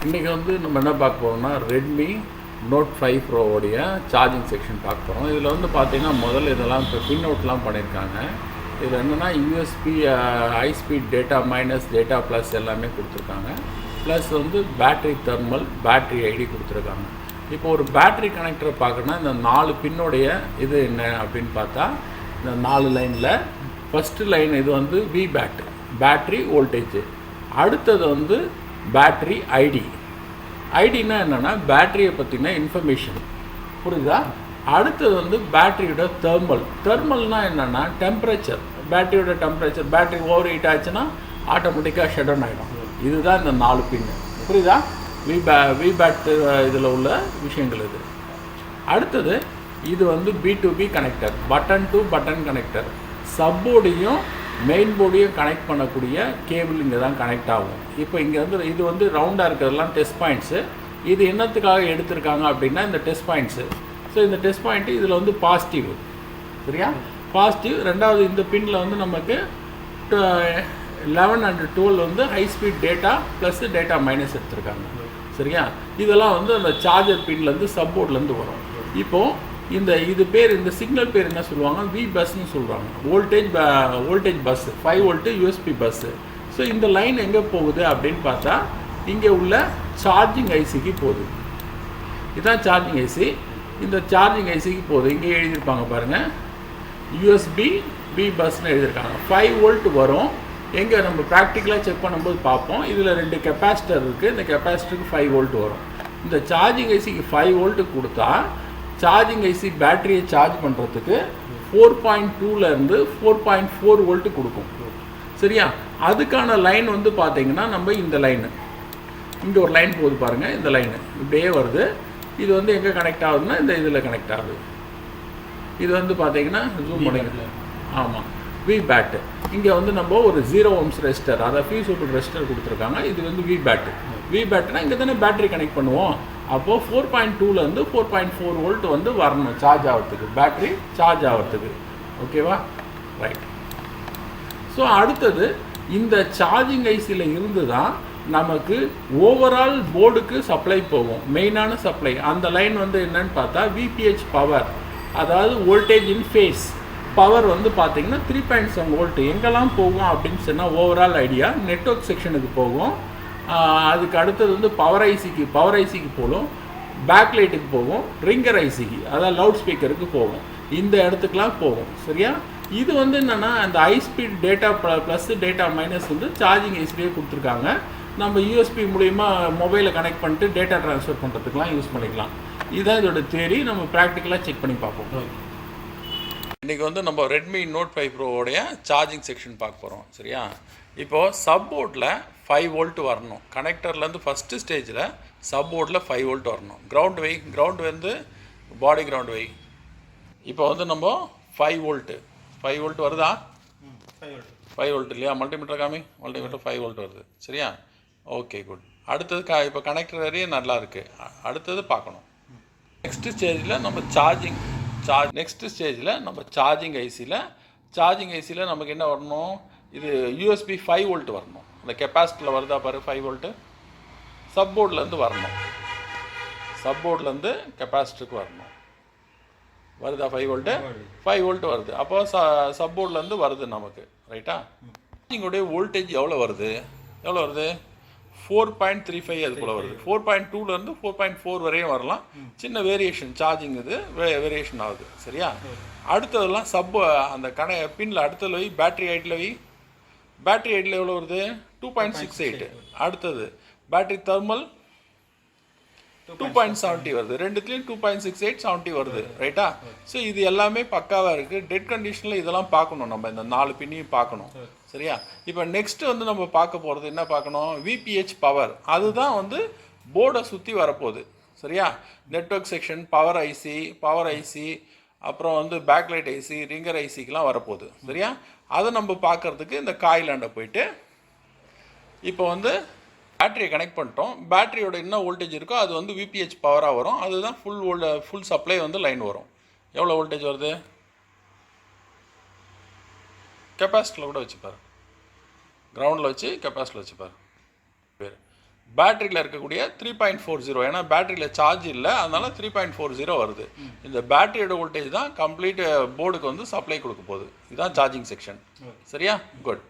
இன்றைக்கி வந்து நம்ம என்ன பார்க்க போகிறோம்னா ரெட்மி நோட் 5 ப்ரோவோடைய சார்ஜிங் செக்ஷன் பார்க்க போகிறோம். இதில் வந்து பார்த்திங்கன்னா முதல்ல இதெல்லாம் இப்போ பின் அவுட்லாம் பண்ணியிருக்காங்க. இதில் என்னென்னா USB high speed data minus data plus எல்லாமே கொடுத்துருக்காங்க. ப்ளஸ் வந்து பேட்ரி தெர்மல் பேட்ரி ஐடி கொடுத்துருக்காங்க. இப்போ ஒரு பேட்ரி கனெக்டரை பார்க்கணுன்னா இந்த 4 பின்னுடைய இது என்ன அப்படின்னு பார்த்தா இந்த 4 லைனில் ஃபஸ்ட்டு லைன் இது வந்து வி பேட்ரி வோல்டேஜ், அடுத்தது வந்து பேட்ரி ஐடினா என்னென்னா பேட்டரியை பற்றின இன்ஃபர்மேஷன், புரியுதா? அடுத்தது வந்து பேட்டரியோட தெர்மல்னால் என்னென்னா டெம்பரேச்சர், பேட்டரியோட டெம்பரேச்சர். பேட்டரி ஓவர் ஹீட் ஆச்சுன்னா ஆட்டோமேட்டிக்காக ஷட் டவுன் ஆகிடும். இதுதான் இந்த 4 பின்னு, புரியுதா? வி பேட் இதில் உள்ள விஷயங்கள் இது. அடுத்தது இது வந்து B2B connector, button to button connector. சப்போர்டையும் மெயின் போர்டையும் கனெக்ட் பண்ணக்கூடிய கேபிள் இங்கே தான் கனெக்ட் ஆகும். இப்போ இங்கே வந்து இது வந்து ரவுண்டாக இருக்கிறதெல்லாம் டெஸ்ட் பாயிண்ட்ஸு. இது என்னத்துக்காக எடுத்திருக்காங்க அப்படின்னா இந்த டெஸ்ட் பாயிண்ட்ஸு. ஸோ இந்த டெஸ்ட் பாயிண்ட்டு இதில் வந்து பாசிட்டிவ், சரியா? பாசிட்டிவ். ரெண்டாவது இந்த பின்னில் வந்து நமக்கு 11 and 12 வந்து high speed data plus data minus எடுத்திருக்காங்க, சரியா? இதெல்லாம் வந்து அந்த சார்ஜர் பின்லேருந்து சப்போர்ட்லேருந்து வரும். இப்போது இது பேர், இந்த சிக்னல் பேர் என்ன சொல்லுவாங்க? வி பஸ்ன்னு சொல்கிறாங்க. Voltage bus, 5 volt USB bus. So இந்த லைன் எங்கே போகுது அப்படின்னு பார்த்தா இங்கே உள்ள சார்ஜிங் ஐசிக்கு போகுது. இதுதான் சார்ஜிங் ஐசி. இந்த சார்ஜிங் ஐசிக்கு போகுது. இங்கே எழுதியிருப்பாங்க பாருங்கள், யூஎஸ்பி வி பஸ்ன்னு எழுதியிருக்காங்க. 5 வோல்ட் வரும். எங்கே நம்ம ப்ராக்டிக்கலாக செக் பண்ணும்போது பார்ப்போம். இதில் 2 கெப்பாசிட்டர் இருக்குது. இந்த கெப்பாசிட்டருக்கு 5 வோல்ட் வரும். இந்த சார்ஜிங் ஐசிக்கு 5 வோல்ட்டு கொடுத்தா சார்ஜிங் ஐசி பேட்டரியை சார்ஜ் பண்ணுறதுக்கு 4.2லேருந்து 4.4 வோல்ட்டு கொடுக்கும், சரியா? அதுக்கான லைன் வந்து பார்த்தீங்கன்னா நம்ம இந்த லைனு, இங்கே ஒரு லைன் போகுது பாருங்கள், இந்த லைனு இப்படியே வருது. இது வந்து எங்கே கனெக்ட் ஆகுதுன்னா இந்த இதில் கனெக்ட் ஆகுது. இது வந்து பார்த்தீங்கன்னா ஜூம் பண்ணிங்க, ஆமாம், வி பேட்டு. இங்கே வந்து நம்ம ஒரு 0 ohms ரெசிஸ்டர், அதை ஃபியூசபிள் ரெசிஸ்டர் கொடுத்துருக்காங்க. இது வந்து வி பேட்டுனா இங்கே தானே பேட்டரி கனெக்ட் பண்ணுவோம். அப்போது 4.2லேருந்து 4.4 வோல்ட் வந்து வரணும் சார்ஜ் ஆகிறதுக்கு, பேட்ரி சார்ஜ் ஆகிறதுக்கு, ஓகேவா? ரைட். ஸோ அடுத்தது இந்த சார்ஜிங் ஐசியில் இருந்து தான் நமக்கு ஓவரால் போர்டுக்கு சப்ளை போகும், மெயினான சப்ளை. அந்த லைன் வந்து என்னன்னு பார்த்தா VPH பவர், அதாவது வோல்டேஜ் இன் ஃபேஸ். பவர் வந்து பார்த்தீங்கன்னா 3.7 வோல்ட் எங்கெல்லாம் போகும் அப்படின்னு சொன்னால் ஓவரால் ஐடியா நெட்வொர்க் செக்ஷனுக்கு போகும். அதுக்கு அடுத்தது வந்து பவர் ஐசிக்கு போகும், பேக்லைட்டுக்கு போகும், ரிங்கர் ஐசிக்கு, அதாவது லவுட் ஸ்பீக்கருக்கு போகும். இந்த இடத்துக்குலாம் போகும், சரியா? இது வந்து என்னென்னா அந்த high speed data plus data minus வந்து சார்ஜிங் ஐசிலேயே கொடுத்துருக்காங்க. நம்ம யூஎஸ்பி மூலிமா மொபைலை கனெக்ட் பண்ணிட்டு டேட்டா ட்ரான்ஸ்ஃபர் பண்ணுறதுக்குலாம் யூஸ் பண்ணிக்கலாம். இதுதான் இதோட தியரி. நம்ம ப்ராக்டிக்கலாக செக் பண்ணி பார்ப்போம். இன்றைக்கி வந்து நம்ம ரெட்மி நோட் 5 ப்ரோவோடைய சார்ஜிங் செக்ஷன் பார்க்க போகிறோம், சரியா? இப்போது சப்போர்ட்டில் 5 வோல்ட் வரணும். கனெக்டர்லேருந்து ஃபஸ்ட்டு ஸ்டேஜில் சப்போர்ட்டில் 5 வோல்ட் வரணும். கிரவுண்டு வந்து பாடி கிரவுண்ட் வை. இப்போ வந்து நம்ம 5 வோல்ட் வருதா? 5 வோல்ட் இல்லையா? மல்டிமீட்டர் காமி, மல்டிமீட்டர் 5 வோல்ட் வருது, சரியா? Okay, good. அடுத்தது இப்போ கனெக்டர் வரையும் நல்லா இருக்குது. அடுத்தது பார்க்கணும். நெக்ஸ்ட்டு ஸ்டேஜில் நம்ம சார்ஜிங் ஐசியில் நமக்கு என்ன வரணும்? இது யூஎஸ்பி 5 வோல்ட் வரணும். இந்த கெப்பாசிட்டியில் வருதா பாரு 5 வோல்ட்டு, சப்போர்ட்லேருந்து வரணும். சப்போர்ட்லேருந்து கெப்பாசிட்டருக்கு வரணும். வருதா 5 வோல்ட்டு வருது. அப்போ சப்போர்ட்லேருந்து வருது நமக்கு, ரைட்டா? சார்ஜிங்கோடைய வோல்டேஜ் எவ்வளோ வருது? 4.35 அதுக்குள்ளே வருது. 4.2லேருந்து 4.4 வரையும் வரலாம். சின்ன வேரியேஷன், சார்ஜிங் இது வேரியேஷன் ஆகுது, சரியா? அடுத்ததெல்லாம் அந்த பின்னில் அடுத்ததில் வை, பேட்டரி ஐடியில் எவ்வளோ வருது? 2.68. அடுத்தது பேட்டரி தெர்மல் 2.70 வருது. ரெண்டுத்துலேயும் 2.68 70 வருது, ரைட்டா? ஸோ இது எல்லாமே பக்காவாக இருக்குது. டெட் கண்டிஷனில் இதெல்லாம் பார்க்கணும், நம்ம இந்த 4 பின்னையும் பார்க்கணும், சரியா? இப்போ நெக்ஸ்ட்டு வந்து நம்ம பார்க்க போகிறது என்ன பார்க்கணும்? VPH power. அதுதான் வந்து போர்டை சுற்றி வரப்போகுது, சரியா? நெட்வொர்க் செக்ஷன், பவர் ஐசி, அப்புறம் வந்து பேக்லைட் ஐசி, ரிங்கர் ஐசிக்கெலாம் வரப்போகுது, சரியா? அதை நம்ம பார்க்குறதுக்கு இந்த காயிலாண்ட போயிட்டு இப்போ வந்து பேட்டரியை கனெக்ட் பண்ணிட்டோம். பேட்டரியோட என்ன வோல்டேஜ் இருக்கோ அது வந்து VPH பவராக வரும். அதுதான் ஃபுல் சப்ளை வந்து லைன் வரும். எவ்வளோ வோல்டேஜ் வருது? கெப்பாசிட்டியில் கூட வச்சுப்பார், கிரவுண்டில் வச்சு கெப்பாசிட்டியில் வச்சுப்பார். பேட்டரியில் இருக்கக்கூடிய 3.40, ஏன்னா பேட்டரியில் சார்ஜ் இல்லை, அதனால 3.40 வருது. இந்த பேட்டரியோட வோல்டேஜ் தான் கம்ப்ளீட் போர்டுக்கு வந்து சப்ளை கொடுக்க போகுது. இதுதான் சார்ஜிங் செக்ஷன். சரியா? குட்.